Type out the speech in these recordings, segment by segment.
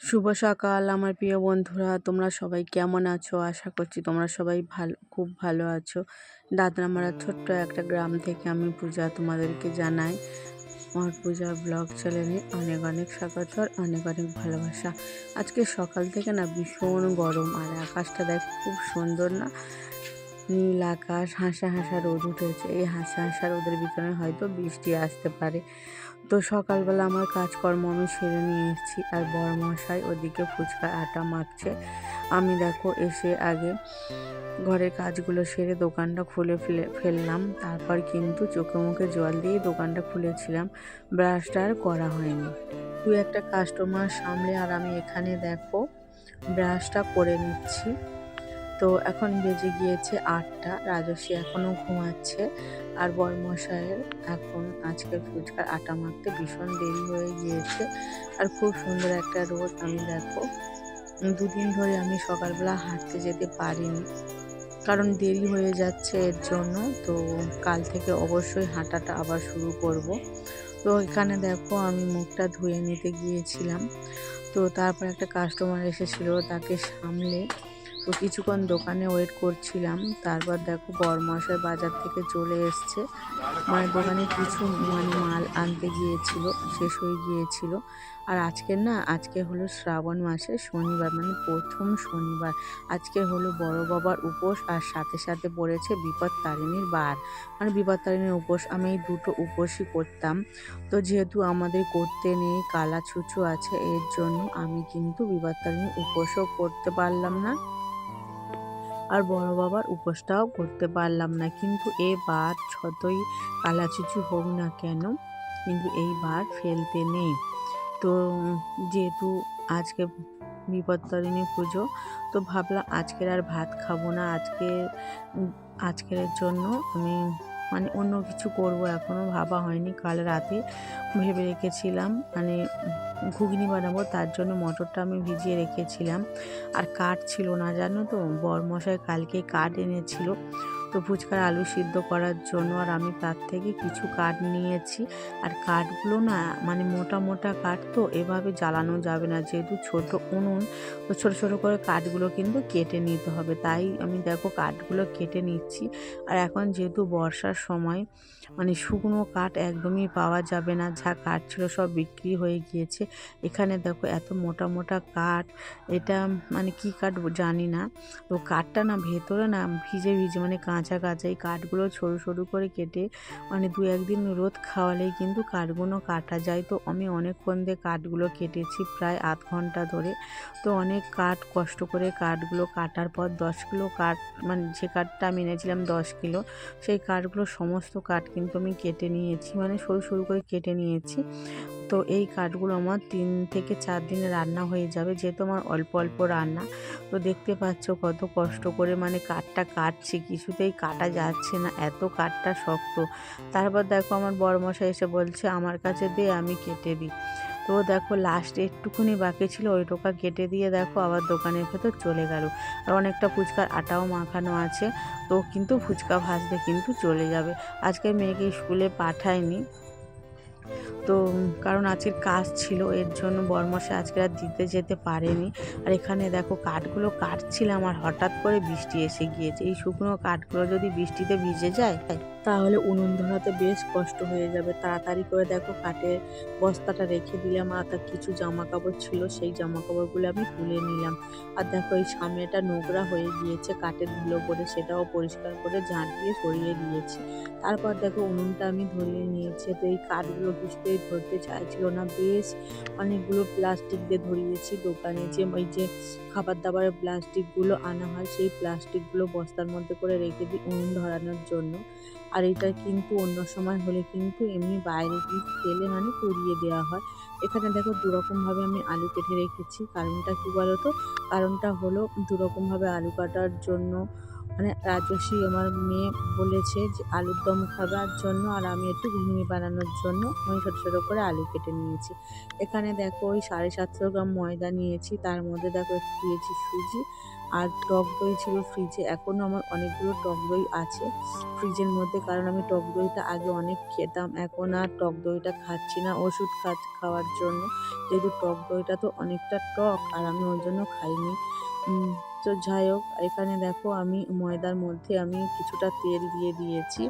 শুভ সকাল আমার প্রিয় বন্ধুরা, তোমরা সবাই কেমন আছো? আশা করছি তোমরা সবাই খুব ভালো আছো। দাদরামারা ছোট্ট একটা গ্রাম থেকে আমি পূজা তোমাদেরকে জানাই আমার পূজার ব্লগ চ্যানেলে অনেক অনেক স্বাগত আর অনেক অনেক ভালোবাসা। আজকে সকাল থেকে না ভীষণ গরম, আর আকাশটা দেখো খুব সুন্দর না, নীল আকাশ, হাসা হাসা রোদ উঠেছে। এই হাসা হাসা রোদের ভিতরে হয়তো বৃষ্টি আসতে পারে। তো সকালবেলা আমার কাজকর্ম আমি সেরে নিয়ে এসেছি, আর বড়মশাই ওদিকে ফুচকার আটা মাখছে। আমি দেখো এসে আগে ঘরের কাজগুলো সেরে দোকানটা খুলে ফেললাম। তারপর কিন্তু চোখে মুখে জল দিয়ে দোকানটা খুলেছিলাম, ব্রাশটা আর করা হয়নি। তুই একটা কাস্টমার সামলে আর আমি এখানে দেখো ব্রাশটা করে নিচ্ছি। তো এখন বেজে গিয়েছে 8টা, রাজস্বী এখনও ঘুমাচ্ছে। আর বরমশাইয়ের এখন আজকে ফুচকার আটা মাখতে ভীষণ দেরি হয়ে গিয়েছে। আর খুব সুন্দর একটা রোদ। আমি দেখো দুদিন ধরে আমি সকালবেলা হাঁটতে যেতে পারিনি, কারণ দেরি হয়ে যাচ্ছে এর জন্য। তো কাল থেকে অবশ্যই হাঁটাটা আবার শুরু করব। তো এখানে দেখো আমি মুখটা ধুয়ে নিতে গিয়েছিলাম। তো তারপর একটা কাস্টমার এসেছিল, তাকে সামলে তো কিছুক্ষণ দোকানে ওয়েট করছিলাম। তারপর দেখো বরমশাই বাজার থেকে চলে এসছে, মানে দোকানে কিছু মাল আনতে গিয়েছিল, শেষ হয়ে গিয়েছিল। আর আজকে হলো শ্রাবণ মাসের শনিবার, মানে প্রথম শনিবার। আজকে হলো বড় বাবার উপোস, আর সাথে সাথে পড়েছে বিপত্তারিণীর বার, মানে বিপত্তারিণীর উপোস। আমি এই দুটো উপোসই করতাম। তো যেহেতু আমাদের করতে নেই, কালা ছুঁচো আছে, এর জন্য আমি কিন্তু বিপত্তারিণীর উপোসও করতে পারলাম না, আর বড় বাবার উপোসটাও করতে পারলাম না। কিন্তু এবার যতই কালাচুচু হোক না কেন, কিন্তু এইবার ফেলতে নেই। তো যেহেতু আজকে বিপত্তারিণী পুজো, তো ভাবলাম আজকের আর ভাত খাবো না। আজকের জন্য আমি মানে অন্য কিছু করব, এখনও ভাবা হয়নি। কাল রাতে ভেবে রেখেছিলাম মানে ঘুগনি বানাবো, তার জন্য মটরটা আমি ভিজিয়ে রেখেছিলাম। আর কাঠ ছিল না, জানো তো, বরমশাই কালকে কাঠ এনেছিল তো ফুচকার আলু সিদ্ধ করার জন্য। আর আমি তার থেকে কিছু কাঠ নিয়েছি। আর কাঠগুলো না মানে মোটা মোটা কাঠ, তো এভাবে জ্বালানো যাবে না, যেহেতু ছোট উনুন। তো ছোট ছোট করে কাঠগুলো কিন্তু কেটে নিতে হবে, তাই আমি দেখো কাঠগুলো কেটে নিচ্ছি। আর এখন যেহেতু বর্ষার সময়, মানে শুকনো কাঠ একদমই পাওয়া যাবে না, যা কাঠ ছিল সব বিক্রি হয়ে গিয়েছে। এখানে দেখো এত মোটা মোটা কাঠ, এটা মানে কি কাঠ জানি না। তো কাঠটা না ভেতরে না ভিজে ভিজে, মানে কাঁচা কাঁচা। এই কাঠগুলো সরু সরু করে কেটে মানে 2-1 দিন রোদ খাওয়ালেই কিন্তু কাঠগুলো কাটা যায়। তো আমি অনেকক্ষণ দিয়ে কাঠগুলো কেটেছি, প্রায় আধ ঘন্টা ধরে। তো অনেক কাঠ কষ্ট করে কাঠগুলো কাটার পর 10 কিলো কাঠ, মানে যে কাঠটা আমি এনেছিলাম 10 কিলো, সেই কাঠগুলো সমস্ত কাঠ কিন্তু আমি কেটে নিয়েছি, মানে সরু সরু করে কেটে নিয়েছি। তো এই কাঠগুলো আমার 3 থেকে 4 দিনে রান্না হয়ে যাবে, যেহেতু আমার অল্প অল্প রান্না। তো দেখতে পাচ্ছ কত কষ্ট করে মানে কাঠটা কাটছি, কিছুতেই কাটা যাচ্ছে না, এত কাঠটা শক্ত। তারপর দেখো আমার বড়মশাই এসে বলছে আমার কাছে দে, আমি কেটে দিই। তো দেখো লাস্টে একটুখানি বাকি ছিল, ওই টোকা কেটে দিয়ে দেখো আবার দোকানের ভেতর চলে গেল। আর অনেকটা ফুচকার আটাও মাখানো আছে, তো কিন্তু ফুচকা ভাজতে কিন্তু চলে যাবে। আজকে মেয়েকে স্কুলে পাঠায়নি, তো কারণ আজকের কাজ ছিল, এর জন্য বরমশাই আজকে আর দিতে যেতে পারেনি। আর এখানে দেখো কাঠগুলো কাটছিলাম, আর হঠাৎ করে বৃষ্টি এসে গিয়েছে। এই শুকনো কাঠগুলো যদি বৃষ্টিতে ভিজে যায়, তাহলে উনুন ধরাতে বেশ কষ্ট হয়ে যাবে। তাড়াতাড়ি করে দেখো কাঠের বস্তাটা রেখে দিলাম, আর তার কিছু জামা কাপড় ছিল, সেই জামা কাপড়গুলো আমি তুলে নিলাম। আর দেখো এই সামনেটা নোংরা হয়ে গিয়েছে কাঠের ধুলো পড়ে, সেটাও পরিষ্কার করে ঝাঁট দিয়ে সরিয়ে দিয়েছি। তারপর দেখো উনুনটা আমি ধরিয়ে নিয়েছি। তো এই কাঠগুলো কিছুতেই ধরতে চাইছিল না, বেশ অনেকগুলো প্লাস্টিক দিয়ে ধরিয়েছি। দোকানে যে ওই যে খাবার দাবারের প্লাস্টিকগুলো আনা হয়, সেই প্লাস্টিকগুলো বস্তার মধ্যে করে রেখে দিই উনুন ধরানোর জন্য। আর এটা কিন্তু অন্য সময় হলে কিন্তু এমনি বাইরে কিন্তু ফেলে মানে পুড়িয়ে দেওয়া হয়। এখানে দেখো দুরকমভাবে আমি আলু কেটে রেখেছি। কারণটা কি বলো তো? কারণটা হলো দুরকমভাবে আলু কাটার জন্য, মানে রাজস্বী আমার মেয়ে বলেছে যে আলুর দম খাবার জন্য, আর আমি একটু ঘুগনি বানানোর জন্য আমি ছোটো ছোটো করে আলু কেটে নিয়েছি। এখানে দেখো ওই 750 গ্রাম ময়দা নিয়েছি, তার মধ্যে দেখো একটু দিয়েছি সুজি, আর টক দই ছিল ফ্রিজে, এখনও আমার অনেকগুলো টক দই আছে ফ্রিজের মধ্যে, কারণ আমি টক দইটা আগে অনেক খেতাম, এখন আর টক দইটা খাচ্ছি না ওষুধ খাওয়ার জন্য, যেহেতু টক দইটা তো অনেকটা টক আর আমি ওই জন্য খাইনি। তো যাই হোক, এখানে দেখো আমি ময়দার মধ্যে আমি কিছুটা তেল দিয়ে দিয়েছি।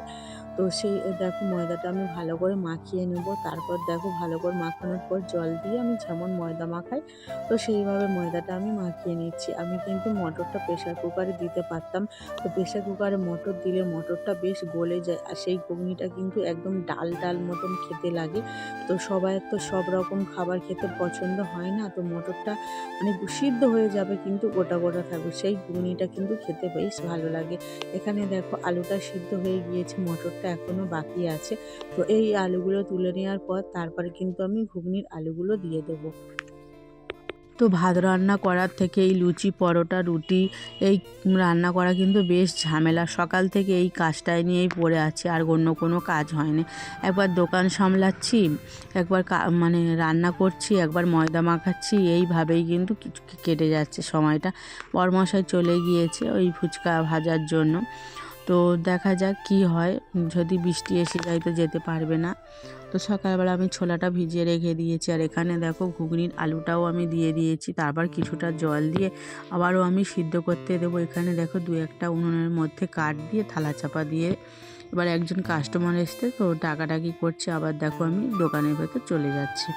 তো সেই দেখো ময়দাটা আমি ভালো করে মাখিয়ে নেব। তারপর দেখো ভালো করে মাখানোর পর জল দিয়ে আমি যেমন ময়দা মাখাই তো সেইভাবে ময়দাটা আমি মাখিয়ে নিচ্ছি। আমি কিন্তু মটরটা প্রেসার কুকারে দিতে পারতাম, তো প্রেসার কুকারে মটর দিলে মটরটা বেশ গলে যায় আর সেই ঘুগনিটা কিন্তু একদম ডাল ডাল মতন খেতে লাগে। তো সবাই তো সব রকম খাবার খেতে পছন্দ হয় না, তো মটরটা মানে সিদ্ধ হয়ে যাবে কিন্তু গোটা গোটা থাকবে, সেই ঘুগনিটা কিন্তু খেতে বেশ ভালো লাগে। এখানে দেখো আলুটা সিদ্ধ হয়ে গিয়েছে, মটরটা এখনো বাকি আছে। তো এই আলুগুলো তুলে নেওয়ার পর তারপরে কিন্তু আমি ঘুগনির আলুগুলো দিয়ে দেবো। তো ভাত রান্না করার থেকে এই লুচি পরোটা রুটি এই রান্না করা কিন্তু বেশ ঝামেলা, সকাল থেকে এই কাজটাই নিয়েই পড়ে আছি, আর অন্য কোনো কাজ হয়নি। একবার দোকান সামলাচ্ছি, একবার মানে রান্না করছি, একবার ময়দা মাখাচ্ছি, এইভাবেই কিন্তু কিছু কেটে যাচ্ছে সময়টা। বরমশাই চলে গিয়েছে ওই ফুচকা ভাজার জন্য, তো দেখা যাক কি হয়, যদি বৃষ্টি এসে যায় তো যেতে পারবে না। তো সকালবেলা আমি ছোলাটা ভিজিয়ে রেখে দিয়েছি, আর এখানে দেখো ঘুগনির আলুটাও আমি দিয়ে দিয়েছি, তারপর কিছুটা জল দিয়ে আবারও আমি সিদ্ধ করতে দেবো। এখানে দেখো দু একটা উনুনের মধ্যে কাঠ দিয়ে থালা চাপা দিয়ে এবার একজন কাস্টমার এসছে, তো ডাকাডাকি করছে, আবার দেখো আমি দোকানের ভেতর চলে যাচ্ছি।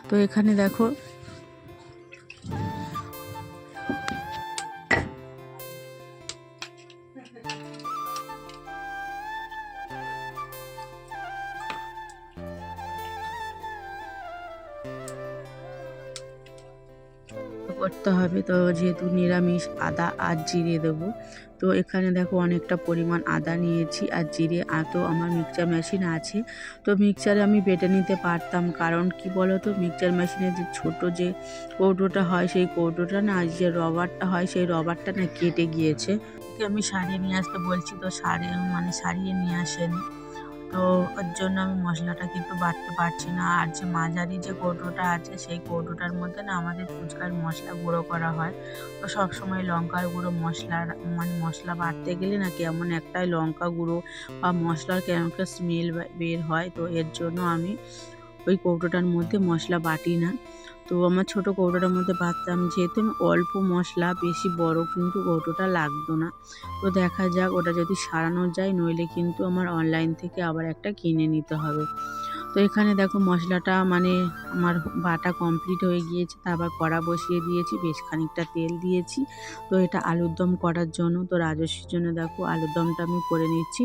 তো এখানে দেখো করতে হবে, তো যেহেতু নিরামিষ আদা আর জিরে দেবো, তো এখানে দেখো অনেকটা পরিমাণ আদা নিয়েছি আর জিরে। তো আমার মিক্সচার মেশিন আছে, তো মিক্সচারে আমি বেটে নিতে পারতাম, কারণ কি বলো তো মিক্সচার মেশিনে যে ছোট যে কৌটোটা হয় সেই কৌটোটা না, যে রবারটা হয় সেই রবারটা না কেটে গিয়েছে। আমি সারিয়ে নিয়ে আসতে বলছি, তো সারিয়ে নিয়ে আসেনি, তো ওর জন্য আমি মশলাটা কিন্তু বাটতে পারছি না। আর যে মাঝারি যে কৌটোটা আছে সেই কৌটোটার মধ্যে না আমাদের ফুচকার মশলা গুঁড়ো করা হয়, তো সবসময় লঙ্কার গুঁড়ো মশলা বাটতে গেলে না কেমন একটা লঙ্কা গুঁড়ো বা মশলার কেমন একটা স্মেল বের হয়, তো এর জন্য আমি ওই কৌটোটার মধ্যে মশলা বাটি না। তো আমার ছোট কৌটোটার মধ্যে বাটতাম, যেহেতু আমি অল্প মশলা, বেশি বড় কিন্তু কৌটোটা লাগতো না। তো দেখা যাক ওটা যদি সারানো যায়, নইলে কিন্তু আমার অনলাইন থেকে আবার একটা কিনে নিতে হবে। তো এখানে দেখো মশলাটা আমার বাটা কমপ্লিট হয়ে গিয়েছে, তারপর কড়া বসিয়ে দিয়েছি, বেশ খানিকটা তেল দিয়েছি। তো এটা আলুর দম করার জন্য, তো রাজস্বীর জন্য দেখো আলুর দমটা আমি করে নিচ্ছি।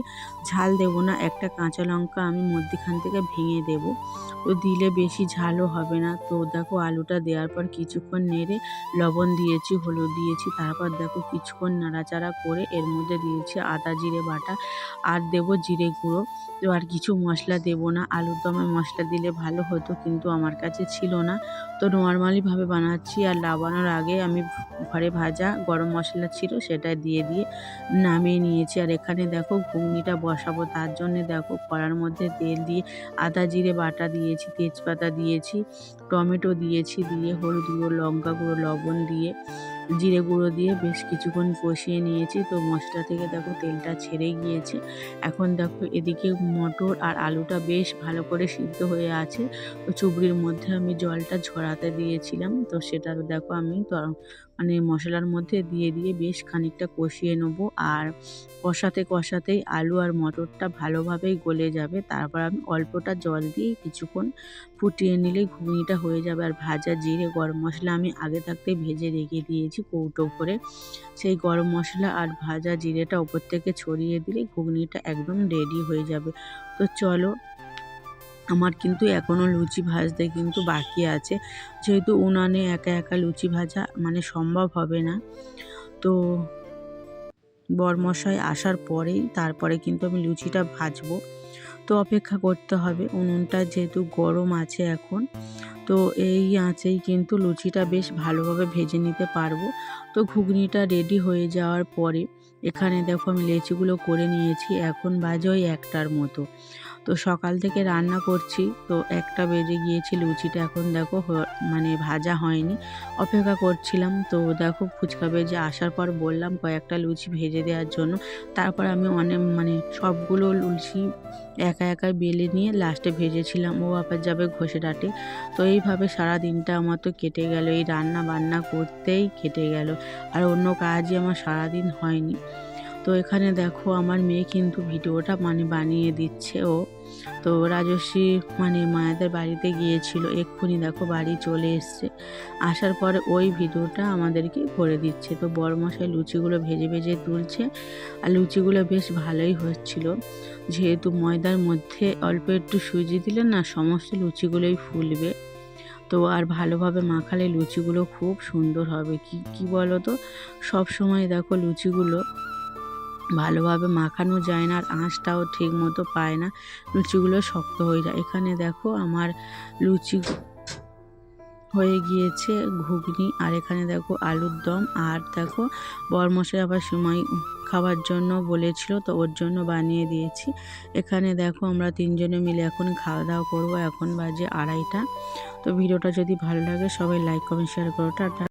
ঝাল দেবো না, একটা কাঁচা লঙ্কা আমি মধ্যখান থেকে ভেঙে দেবো, তো দিলে বেশি ঝালও হবে না। তো দেখো আলুটা দেওয়ার পর কিছুক্ষণ নেড়ে লবণ দিয়েছি, হলুদ দিয়েছি, তারপর দেখো কিছুক্ষণ নাড়াচাড়া করে এর মধ্যে দিয়েছি আদা জিরে বাটা, আর দেবো জিরে গুঁড়ো। তো আর কিছু মশলা দেবো না, আলুর দমে মশলা দিলে ভালো হতো কিন্তু আমার কাছে ছিল না, তো নর্মালিভাবে বানাচ্ছি। আর নামানোর আগে আমি ঘরে ভাজা গরম মশলা ছিল সেটা দিয়ে নামিয়ে নিয়েছি। আর এখানে দেখো ঘুগনিটা বসাবো, তার জন্যে দেখো কড়ার মধ্যে তেল দিয়ে আদা জিরে বাটা দিয়েছি, তেজপাতা দিয়েছি, টমেটো দিয়েছি, দিয়ে হলুদ গুঁড়ো লঙ্কা গুঁড়ো লবণ দিয়ে জিরে গুঁড়ো দিয়ে বেশ কিছুক্ষণ কষিয়ে নিয়েছি। তো মশলা থেকে দেখো তেলটা ছেড়ে গিয়েছে। এখন দেখো এদিকে মটর আর আলুটা বেশ ভালো করে সিদ্ধ হয়ে আছে, তো চুবড়ির মধ্যে আমি জলটা ঝরাতে দিয়েছিলাম, তো সেটা দেখো আমি মশলার মধ্যে দিয়ে বেশ খানিকটা কষিয়ে নেবো। আর কষাতেই আলু আর মটরটা ভালোভাবেই গলে যাবে, তারপর আমি অল্পটা জল দিয়ে কিছুক্ষণ ফুটিয়ে নিলেই ঘুগনিটা হয়ে যাবে। আর ভাজা জিরে গরম মশলা আমি আগে থাকতে ভেজে রেখে দিয়েছি কৌটো করে, সেই গরম মশলা আর ভাজা জিরেটা ওপর থেকে ছড়িয়ে দিলে ঘুগনিটা একদম রেডি হয়ে যাবে। তো চলো, আমার কিন্তু এখনও লুচি ভাজতে কিন্তু বাকি আছে, যেহেতু উনানে একা একা লুচি ভাজা সম্ভব হবে না। তো বরমশাই আসার পরেই তারপরে কিন্তু আমি লুচিটা ভাজবো, তো অপেক্ষা করতে হবে, উনুনটা যেহেতু গরম আছে এখন, তো এই আঁচেই কিন্তু লুচিটা বেশ ভালোভাবে ভেজে নিতে পারবো। তো ঘুগনিটা রেডি হয়ে যাওয়ার পরে এখানে দেখো আমি লেচিগুলো করে নিয়েছি, এখন বাজে ওই 1টার মতো। তো সকাল থেকে রান্না করছি, তো 1টা বেজে গিয়েছি, লুচিটা এখন দেখো মানে ভাজা হয়নি, অপেক্ষা করছিলাম। তো দেখো ফুচকা ভেজে আসার পর বললাম কয়েকটা লুচি ভেজে দেওয়ার জন্য। তারপর আমি অনেক মানে সবগুলো লুচি একা একা বেলে নিয়ে লাস্টে ভেজেছিলাম, ও আবার যাবে ঘষে-ডাটে। তো এইভাবে সারা দিনটা আমার তো কেটে গেল, এই রান্না বান্না করতেই কেটে গেল, আর অন্য কাজই আমার সারাদিন হয়নি। তো এখানে দেখো আমার মেয়ে কিন্তু ভিডিওটা মানে বানিয়ে দিচ্ছে ও। তো রাজস্বী মানে মায়েদের বাড়িতে গিয়েছিল, এক্ষুনি দেখো বাড়ি চলে এসছে, আসার পরে ওই ভিডিওটা আমাদেরকে করে দিচ্ছে। তো বড়মশাই লুচিগুলো ভেজে ভেজে তুলছে, আর লুচিগুলো বেশ ভালোই হচ্ছিল, যেহেতু ময়দার মধ্যে অল্প একটু সুজি দিলে না সমস্ত লুচিগুলোই ফুলবে। তো আর ভালোভাবে মাখালে লুচিগুলো খুব সুন্দর হবে। কি বলো তো, সব সময় দেখো লুচিগুলো ভালোভাবে মাখানো যায় না, আর আঁচটাও ঠিক মতো পায় না, লুচিগুলো শক্ত হয়ে যায়। এখানে দেখো আমার লুচি হয়ে গিয়েছে, ঘুগনি, আর এখানে দেখো আলুর দম, আর দেখো বরমশাই আবার সিমাই খাওয়ার জন্য বলেছিল, তো ওর জন্য বানিয়ে দিয়েছি। এখানে দেখো আমরা 3জনে মিলে এখন খাওয়া দাওয়া করবো, এখন বাজে 2:30। তো ভিডিওটা যদি ভালো লাগে সবাই লাইক কমেন্ট শেয়ার করো, টাটা।